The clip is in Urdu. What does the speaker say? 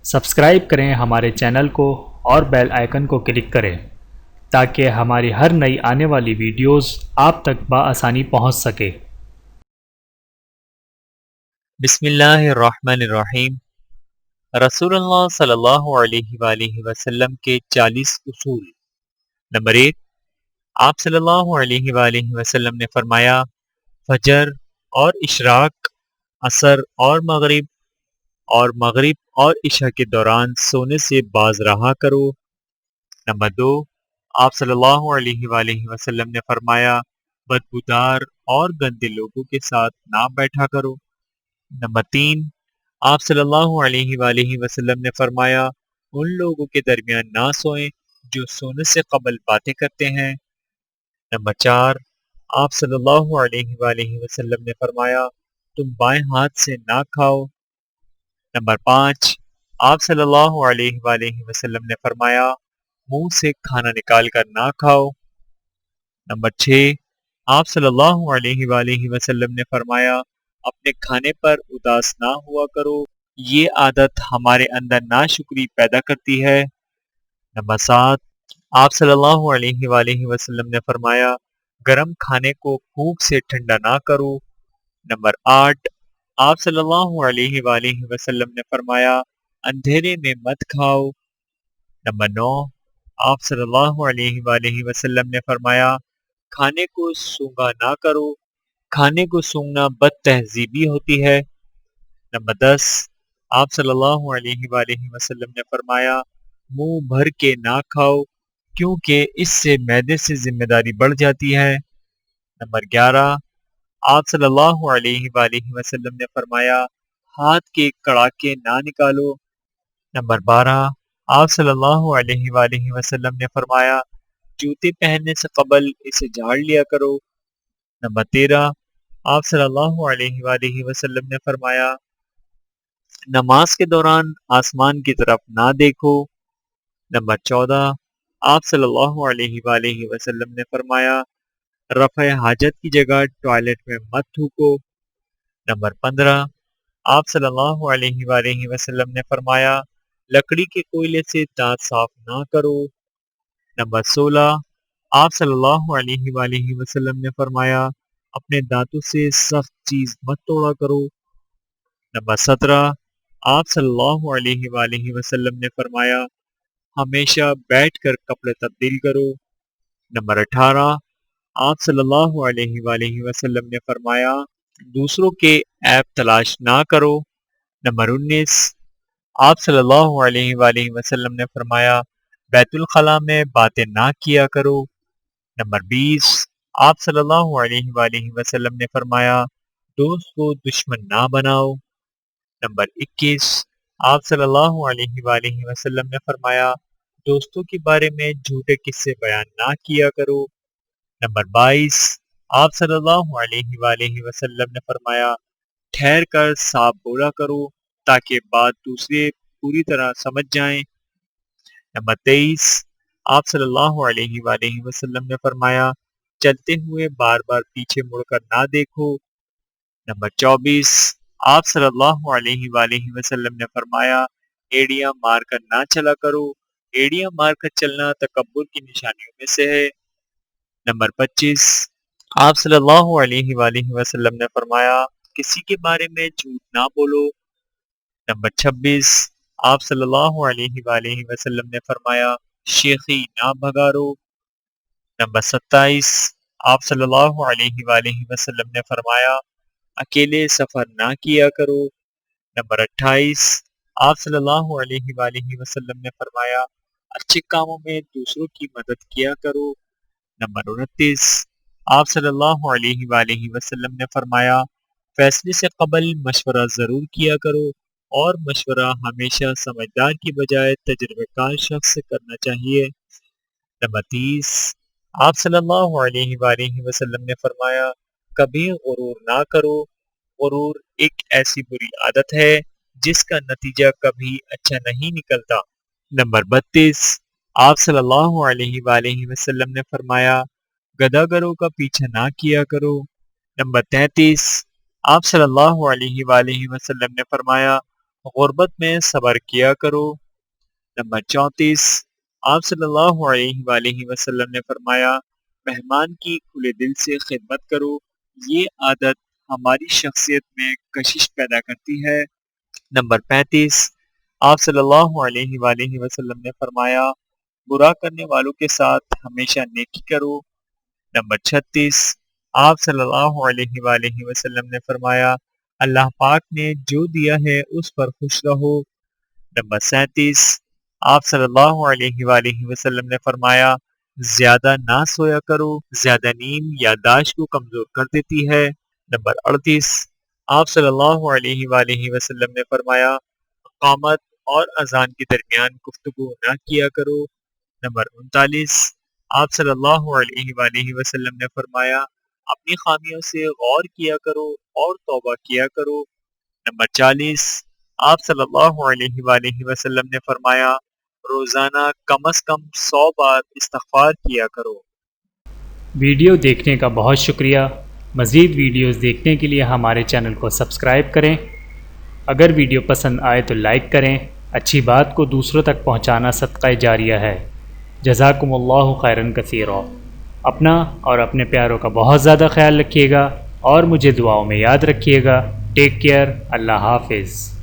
سبسکرائب کریں ہمارے چینل کو اور بیل آئیکن کو کلک کریں تاکہ ہماری ہر نئی آنے والی ویڈیوز آپ تک بآسانی پہنچ سکے۔ بسم اللہ الرحمن الرحیم۔ رسول اللہ صلی اللہ علیہ وآلہ وسلم کے 40 اصول۔ نمبر 1، آپ صلی اللہ علیہ وآلہ وسلم نے فرمایا، فجر اور اشراق، عصر اور مغرب اور عشاء کے دوران سونے سے باز رہا کرو۔ نمبر 2، آپ صلی اللہ علیہ وآلہ وسلم نے فرمایا، بدبودار اور گندے لوگوں کے ساتھ نہ بیٹھا کرو۔ نمبر 3، آپ صلی اللہ علیہ وآلہ وسلم نے فرمایا، ان لوگوں کے درمیان نہ سوئیں جو سونے سے قبل باتیں کرتے ہیں۔ نمبر 4، آپ صلی اللہ علیہ وآلہ وسلم نے فرمایا، تم بائیں ہاتھ سے نہ کھاؤ۔ نمبر 5، آپ صلی اللہ علیہ وآلہ وسلم نے فرمایا، منہ سے کھانا نکال کر نہ کھاؤ۔ نمبر 6، آپ صلی اللہ علیہ وآلہ وسلم نے فرمایا، اپنے کھانے پر اداس نہ ہوا کرو، یہ عادت ہمارے اندر ناشکری پیدا کرتی ہے۔ نمبر 7، آپ صلی اللہ علیہ وآلہ وسلم نے فرمایا، گرم کھانے کو پھونک سے ٹھنڈا نہ کرو۔ نمبر 8، آپ صلی اللہ علیہ وآلہ وسلم نے فرمایا، اندھیرے میں مت کھاؤ۔ نمبر 9، آپ صلی اللہ علیہ وآلہ وسلم نے فرمایا، کھانے کو سونگا نہ کرو، کھانے کو سونگنا بد تہذیبی ہوتی ہے۔ نمبر 10، آپ صلی اللہ علیہ وآلہ وسلم نے فرمایا، منہ بھر کے نہ کھاؤ کیونکہ اس سے معدے سے ذمہ داری بڑھ جاتی ہے۔ نمبر 11، آپ صلی اللہ علیہ وآلہ وسلم نے فرمایا، ہاتھ کے کڑاکے نہ نکالو۔ نمبر 12، آپ صلی اللہ علیہ وآلہ وسلم نے فرمایا، جوتے پہننے سے قبل اسے جھاڑ لیا کرو۔ نمبر 13، آپ صلی اللہ علیہ وآلہ وسلم نے فرمایا، نماز کے دوران آسمان کی طرف نہ دیکھو۔ نمبر 14، آپ صلی اللہ علیہ وآلہ وسلم نے فرمایا، رفع حاجت کی جگہ ٹوائلٹ میں مت تھوکو۔ نمبر 15، آپ صلی اللہ علیہ وآلہ وسلم نے فرمایا، لکڑی کے کوئلے سے دانت صاف نہ کرو۔ نمبر 16، آپ صلی اللہ علیہ وآلہ وسلم نے فرمایا، اپنے دانتوں سے سخت چیز مت توڑا کرو۔ نمبر 17، آپ صلی اللہ علیہ وآلہ وسلم نے فرمایا، ہمیشہ بیٹھ کر کپڑے تبدیل کرو۔ نمبر 18، آپ صلی اللہ علیہ وآلہ وسلم نے فرمایا، دوسروں کے عیب تلاش نہ کرو۔ نمبر 19، آپ صلی اللہ علیہ وآلہ وسلم نے فرمایا، بیت الخلاء میں باتیں نہ کیا کرو۔ نمبر 20، آپ صلی اللہ علیہ وآلہ وسلم نے فرمایا، دوست کو دشمن نہ بناؤ۔ نمبر 21، آپ صلی اللہ علیہ وآلہ وسلم نے فرمایا، دوستوں کے بارے میں جھوٹے قصے بیان نہ کیا کرو۔ نمبر 22، آپ صلی اللہ علیہ وآلہ وسلم نے فرمایا، ٹھہر کر صاف بولا کرو تاکہ بات دوسرے پوری طرح سمجھ جائیں۔ نمبر 23، آپ صلی اللہ علیہ وآلہ وسلم نے فرمایا، چلتے ہوئے بار بار پیچھے مڑ کر نہ دیکھو۔ نمبر 24، آپ صلی اللہ علیہ وآلہ وسلم نے فرمایا، ایڑیاں مار کر نہ چلا کرو، ایڑیاں مار کر چلنا تکبر کی نشانیوں میں سے ہے۔ نمبر 25، آپ صلی اللہ علیہ وآلہ وسلم نے فرمایا، کسی کے بارے میں جھوٹ نہ بولو۔ نمبر 26، آپ صلی اللہ علیہ وآلہ وسلم نے فرمایا، شیخی نہ بھگارو۔ نمبر 27، آپ صلی اللہ علیہ وآلہ وسلم نے فرمایا، اکیلے سفر نہ کیا کرو۔ نمبر 28، آپ صلی اللہ علیہ وآلہ وسلم نے فرمایا، اچھے کاموں میں دوسروں کی مدد کیا کرو۔ نمبر 29، آپ صلی اللہ علیہ وآلہ وسلم نے فرمایا، فیصلے سے قبل مشورہ ضرور کیا کرو اور مشورہ ہمیشہ سمجھدار کی بجائے تجربہ کار شخص سے کرنا چاہیے۔ نمبر 30، آپ صلی اللہ علیہ وآلہ وسلم نے فرمایا، کبھی غرور نہ کرو، غرور ایک ایسی بری عادت ہے جس کا نتیجہ کبھی اچھا نہیں نکلتا۔ نمبر 32، آپ صلی اللہ علیہ وآلہ وسلم نے فرمایا، گداگروں کا پیچھا نہ کیا کرو۔ نمبر 33، آپ صلی اللہ علیہ وآلہ وسلم نے فرمایا، غربت میں صبر کیا کرو۔ نمبر 34، آپ صلی اللہ علیہ وآلہ وسلم نے فرمایا مہمان کی کھلے دل سے خدمت کرو، یہ عادت ہماری شخصیت میں کشش پیدا کرتی ہے۔ نمبر 35، آپ صلی اللہ علیہ وآلہ وسلم نے فرمایا برا کرنے والوں کے ساتھ ہمیشہ نیکی کرو۔ نمبر 36، آپ صلی اللہ علیہ وآلہ وسلم نے فرمایا اللہ پاک نے جو دیا ہے اس پر خوش رہو۔ نمبر 37، آپ صلی اللہ علیہ وآلہ وسلم نے فرمایا زیادہ نہ سویا کرو، زیادہ نیند یادداشت کو کمزور کر دیتی ہے۔ نمبر 38، آپ صلی اللہ علیہ وآلہ وسلم نے فرمایا اقامت اور اذان کے درمیان گفتگو نہ کیا کرو۔ نمبر 39، آپ صلی اللہ علیہ وآلہ وسلم نے فرمایا اپنی خامیوں سے غور کیا کرو اور توبہ کیا کرو۔ نمبر 40، آپ صلی اللہ علیہ وآلہ وسلم نے فرمایا روزانہ کم از کم 100 بار استغفار کیا کرو۔ ویڈیو دیکھنے کا بہت شکریہ۔ مزید ویڈیوز دیکھنے کے لیے ہمارے چینل کو سبسکرائب کریں۔ اگر ویڈیو پسند آئے تو لائک کریں۔ اچھی بات کو دوسروں تک پہنچانا صدقہ جاریہ ہے۔ جزاکم اللہ خیرا کثیرا۔ اپنا اور اپنے پیاروں کا بہت زیادہ خیال رکھیے گا اور مجھے دعاؤں میں یاد رکھیے گا۔ Take care. اللہ حافظ۔